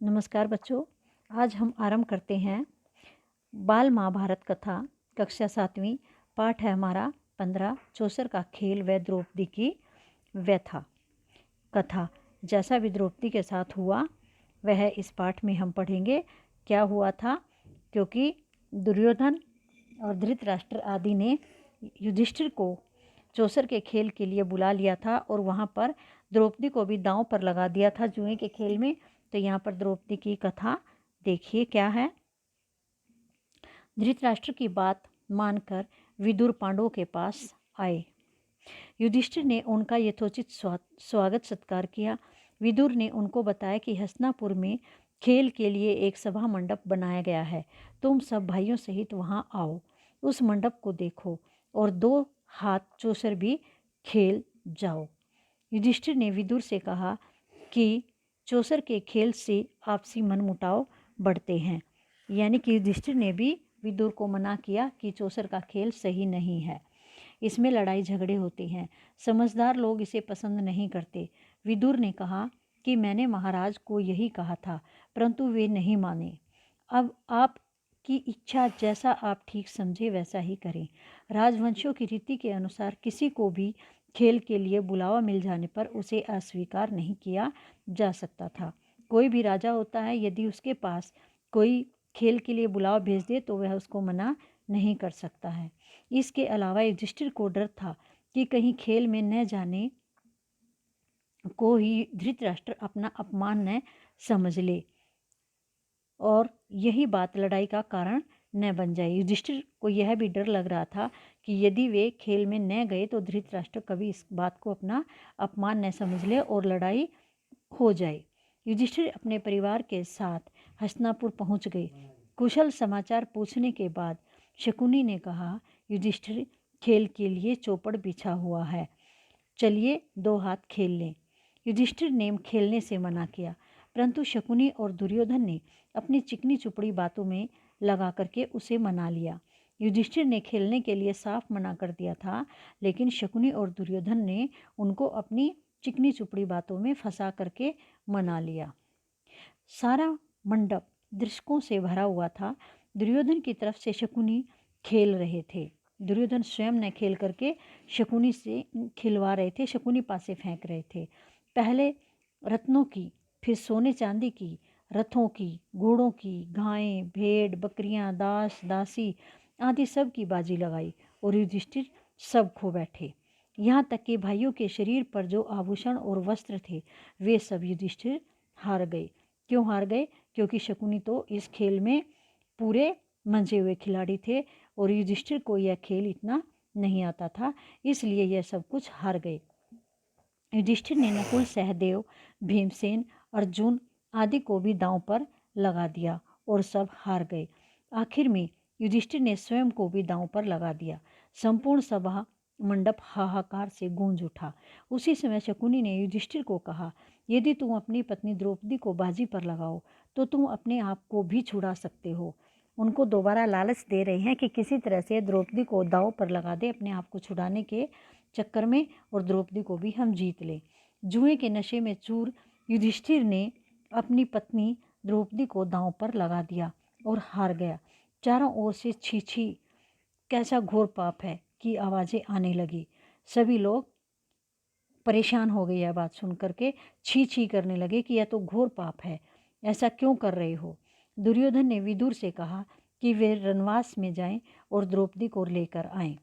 नमस्कार बच्चों, आज हम आरंभ करते हैं बाल महाभारत कथा कक्षा 7वीं। पाठ है हमारा 15 चौसर का खेल व द्रौपदी की व्यथा। कथा जैसा भी द्रौपदी के साथ हुआ वह इस पाठ में हम पढ़ेंगे। क्या हुआ था? क्योंकि दुर्योधन और धृतराष्ट्र आदि ने युधिष्ठिर को चौसर के खेल के लिए बुला लिया था और वहाँ पर द्रौपदी को भी दांव पर लगा दिया था जुए के खेल में। तो यहाँ पर द्रौपदी की कथा देखिए क्या है। धृतराष्ट्र की बात मानकर विदुर पांडवों के पास आए। युधिष्ठिर ने उनका यथोचित स्वागत सत्कार किया। विदुर ने उनको बताया कि हस्तिनापुर में खेल के लिए एक सभा मंडप बनाया गया है। तुम सब भाइयों सहित वहां आओ, उस मंडप को देखो और 2 हाथ चौसर भी खेल जाओ। युधिष्ठिर ने विदुर से कहा कि चौसर के खेल से आपसी मनमुटाव बढ़ते हैं। यानी कि युधिष्ठिर ने भी विदुर को मना किया कि चौसर का खेल सही नहीं है, इसमें लड़ाई झगड़े होते हैं, समझदार लोग इसे पसंद नहीं करते। विदुर ने कहा कि मैंने महाराज को यही कहा था, परंतु वे नहीं माने। अब आप की इच्छा, जैसा आप ठीक समझे वैसा ही करें। राजवंशों की रीति के अनुसार किसी को भी खेल के लिए बुलावा मिल जाने पर उसे अस्वीकार नहीं किया जा सकता था। कोई भी राजा होता है, यदि उसके पास कोई खेल के लिए बुलावा भेज दे तो वह उसको मना नहीं कर सकता है। इसके अलावा युधिष्ठिर को डर था कि कहीं खेल में न जाने को ही धृतराष्ट्र अपना अपमान न समझ ले और यही बात लड़ाई का कारण न बन जाए। युधिष्ठिर को यह भी डर लग रहा था कि यदि वे खेल में न गए तो धृतराष्ट्र कभी इस बात को अपना अपमान न समझ ले और लड़ाई हो जाए। युधिष्ठिर अपने परिवार के साथ हस्तिनापुर पहुंच गए। कुशल समाचार पूछने के बाद शकुनी ने कहा, युधिष्ठिर, खेल के लिए चौपड़ बिछा हुआ है, चलिए 2 हाथ खेल लें। युधिष्ठिर ने खेलने से मना किया, परंतु शकुनी और दुर्योधन ने अपनी चिकनी चुपड़ी बातों में लगा करके उसे मना लिया। युधिष्ठिर ने खेलने के लिए साफ मना कर दिया था, लेकिन शकुनी और दुर्योधन ने उनको अपनी चिकनी चुपड़ी बातों में फंसा करके मना लिया। सारा मंडप दर्शकों से भरा हुआ था। दुर्योधन की तरफ से शकुनी खेल रहे थे। दुर्योधन स्वयं ने खेल करके शकुनी से खिलवा रहे थे, शकुनी पासे फेंक रहे थे। पहले रत्नों की, फिर सोने चांदी की, रथों की, घोड़ों की, गायें, भेड़, बकरियां, दास दासी आदि सब की बाजी लगाई और युधिष्ठिर सब खो बैठे। यहाँ तक कि भाइयों के शरीर पर जो आभूषण और वस्त्र थे वे सब युधिष्ठिर हार गए। क्यों हार गए? क्योंकि शकुनी तो इस खेल में पूरे मंजे हुए खिलाड़ी थे और युधिष्ठिर को यह खेल इतना नहीं आता था, इसलिए यह सब कुछ हार गए। युधिष्ठिर ने नकुल, सहदेव, भीमसेन, अर्जुन आदि को भी दांव पर लगा दिया और सब हार गए। आखिर में युधिष्ठिर ने स्वयं को भी दांव पर लगा दिया। संपूर्ण सभा मंडप हाहाकार से गूंज उठा। उसी समय शकुनी ने युधिष्ठिर को कहा, यदि तुम अपनी पत्नी द्रौपदी को बाजी पर लगाओ तो तुम अपने आप को भी छुड़ा सकते हो। उनको दोबारा लालच दे रहे हैं कि किसी तरह से द्रौपदी को दांव पर लगा दे अपने आप को छुड़ाने के चक्कर में और द्रौपदी को भी हम जीत लें। जुए के नशे में चूर युधिष्ठिर ने अपनी पत्नी द्रौपदी को दांव पर लगा दिया और हार गया। चारों ओर से छी छी, कैसा घोर पाप है की आवाज़ें आने लगी। सभी लोग परेशान हो गए यह बात सुन करके, छी छी करने लगे कि यह तो घोर पाप है, ऐसा क्यों कर रहे हो। दुर्योधन ने विदुर से कहा कि वे रणवास में जाएं और द्रौपदी को लेकर आएं।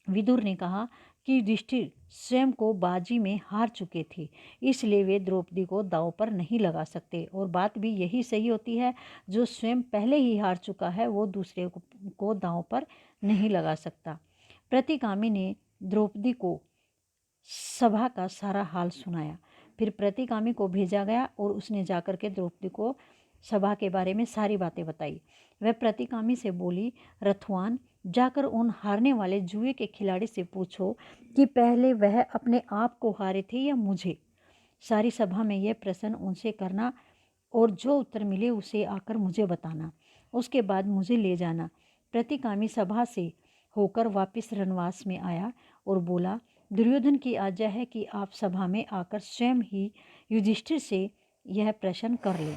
विदुर ने कहा कि युधिष्ठिर स्वयं को बाजी में हार चुके थे, इसलिए वे द्रौपदी को दांव पर नहीं लगा सकते और बात भी यही सही होती है, जो स्वयं पहले ही हार चुका है वो दूसरे को दांव पर नहीं लगा सकता। प्रतिगामी ने द्रौपदी को सभा का सारा हाल सुनाया। फिर प्रतिगामी को भेजा गया और उसने जाकर के द्रौपदी को सभा के बारे में सारी बातें बताई। वह प्रतिगामी से बोली, रथवान, जाकर उन हारने वाले जुए के खिलाड़ी से पूछो कि पहले वह अपने आप को हारे थे या मुझे। सारी सभा में यह प्रश्न उनसे करना और जो उत्तर मिले उसे आकर मुझे बताना, उसके बाद मुझे ले जाना। प्रतिगामी सभा से होकर वापस रणवास में आया और बोला, दुर्योधन की आज्ञा है कि आप सभा में आकर स्वयं ही युधिष्ठिर से यह प्रश्न कर ले।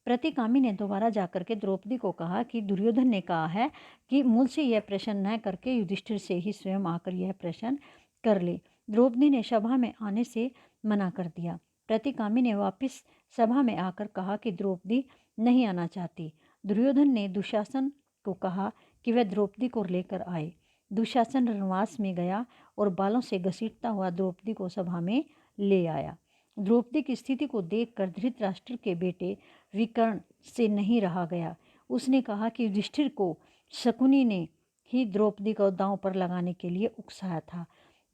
प्रतिकामी ने दोबारा जाकर के द्रौपदी को कहा कि दुर्योधन ने कहा है कि मुझसे यह प्रश्न न करके युधिष्ठिर से ही स्वयं आकर यह प्रश्न कर ले। द्रौपदी ने सभा में आने से मना कर दिया। प्रतिकामी ने वापस सभा में आकर कहा कि द्रौपदी नहीं आना चाहती। दुर्योधन ने दुशासन को कहा कि वह द्रौपदी को लेकर आए। दुशासन रणवास में गया और बालों से घसीटता हुआ द्रौपदी को सभा में ले आया। द्रौपदी की स्थिति को देखकर धृतराष्ट्र के बेटे विकर्ण से नहीं रहा गया। उसने कहा कि युधिष्ठिर को शकुनी ने ही द्रौपदी को दांव पर लगाने के लिए उकसाया था।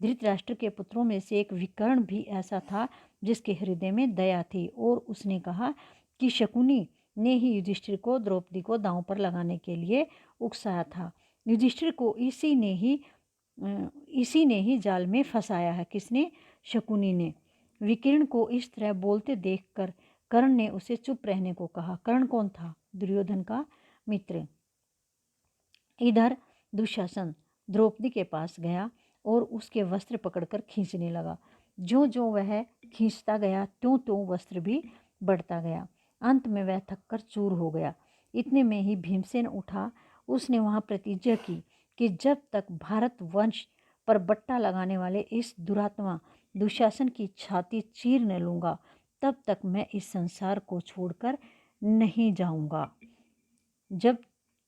धृतराष्ट्र के पुत्रों में से एक विकर्ण भी ऐसा था जिसके हृदय में दया थी और उसने कहा कि शकुनी ने ही युधिष्ठिर को द्रौपदी को दांव पर लगाने के लिए उकसाया था। युधिष्ठिर को इसी ने ही जाल में फंसाया है। किसने? शकुनी ने। विकर्ण को इस तरह बोलते देखकर कर्ण ने उसे चुप रहने को कहा। कर्ण कौन था? दुर्योधन का मित्र। इधर दुशासन द्रौपदी के पास गया और उसके वस्त्र पकड़कर खींचने लगा। जो जो वह खींचता गया त्यों त्यों वस्त्र भी बढ़ता गया। अंत में वह थककर चूर हो गया। इतने में ही भीमसेन उठा। उसने वहाँ प्रतिज्ञा की कि जब तक भारत वंश पर बट्टा लगाने वाले इस दुरात्मा दुशासन की छाती चीर न लूँगा तब तक मैं इस संसार को छोड़कर नहीं जाऊँगा। जब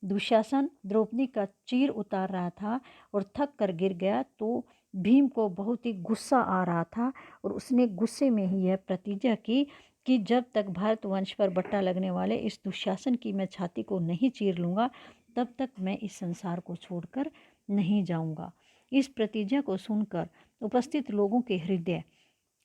दुशासन द्रौपदी का चीर उतार रहा था और थक कर गिर गया तो भीम को बहुत ही गुस्सा आ रहा था और उसने गुस्से में ही यह प्रतिज्ञा की कि जब तक भारत वंश पर बट्टा लगने वाले इस दुशासन की मैं छाती को नहीं चीर लूँगा तब तक मैं इस संसार को छोड़कर नहीं जाऊँगा। इस प्रतिज्ञा को सुनकर उपस्थित लोगों के हृदय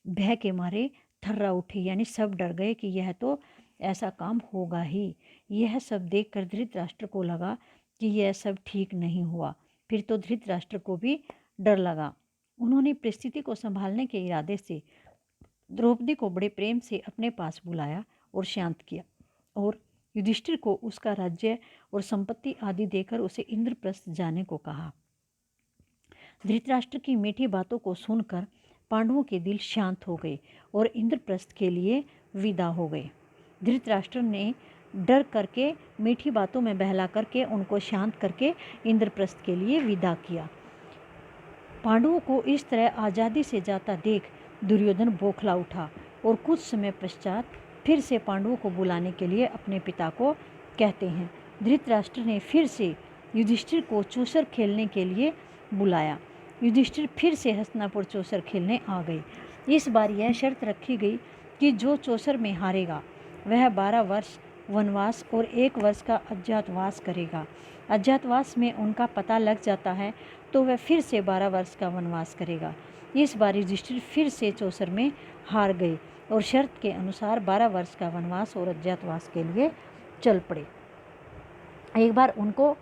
भय के मारे थर्रा उठे, यानी सब डर गए कि यह तो ऐसा काम होगा ही। यह सब देखकर धृतराष्ट्र को लगा कि यह सब ठीक नहीं हुआ। फिर तो धृतराष्ट्र को भी डर लगा। उन्होंने परिस्थिति को संभालने के इरादे से द्रौपदी को बड़े प्रेम से अपने पास बुलाया और शांत किया और युधिष्ठिर को उसका राज्य और संपत्ति आदि देकर उसे इंद्रप्रस्थ जाने को कहा। धृतराष्ट्र की मीठी बातों को सुनकर पांडवों के दिल शांत हो गए और इंद्रप्रस्थ के लिए विदा हो गए। धृतराष्ट्र ने डर करके मीठी बातों में बहला करके उनको शांत करके इंद्रप्रस्थ के लिए विदा किया। पांडवों को इस तरह आज़ादी से जाता देख दुर्योधन बौखला उठा और कुछ समय पश्चात फिर से पांडवों को बुलाने के लिए अपने पिता को कहते हैं। धृतराष्ट्र ने फिर से युधिष्ठिर को चौसर खेलने के लिए बुलाया। युधिष्ठिर फिर से हस्तिनापुर चौसर खेलने आ गए। इस बार यह शर्त रखी गई कि जो चौसर में हारेगा वह 12 वर्ष वनवास और 1 वर्ष का अज्ञातवास करेगा। अज्ञातवास में उनका पता लग जाता है तो वह फिर से 12 वर्ष का वनवास करेगा। इस बार युधिष्ठिर फिर से चौसर में हार गए और शर्त के अनुसार 12 वर्ष का वनवास और अज्ञातवास के लिए चल पड़े। एक बार उनको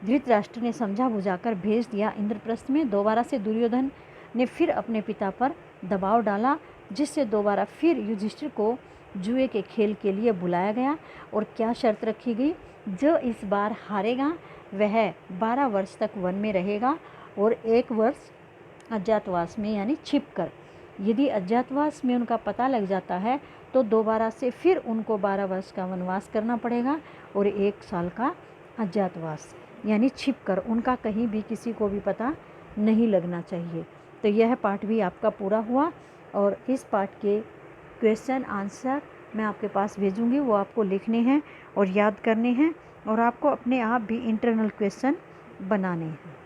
धृतराष्ट्र ने समझा बुझाकर भेज दिया इंद्रप्रस्थ में। दोबारा से दुर्योधन ने फिर अपने पिता पर दबाव डाला जिससे दोबारा फिर युधिष्ठिर को जुए के खेल के लिए बुलाया गया और क्या शर्त रखी गई? जो इस बार हारेगा वह 12 वर्ष तक वन में रहेगा और 1 वर्ष अज्ञातवास में यानी छिपकर। यदि अज्ञातवास में उनका पता लग जाता है तो दोबारा से फिर उनको 12 वर्ष का वनवास करना पड़ेगा और 1 साल का अज्ञातवास यानी छिपकर। उनका कहीं भी किसी को भी पता नहीं लगना चाहिए। तो यह पाठ भी आपका पूरा हुआ और इस पाठ के क्वेश्चन आंसर मैं आपके पास भेजूंगी। वो आपको लिखने हैं और याद करने हैं और आपको अपने आप भी इंटरनल क्वेश्चन बनाने हैं।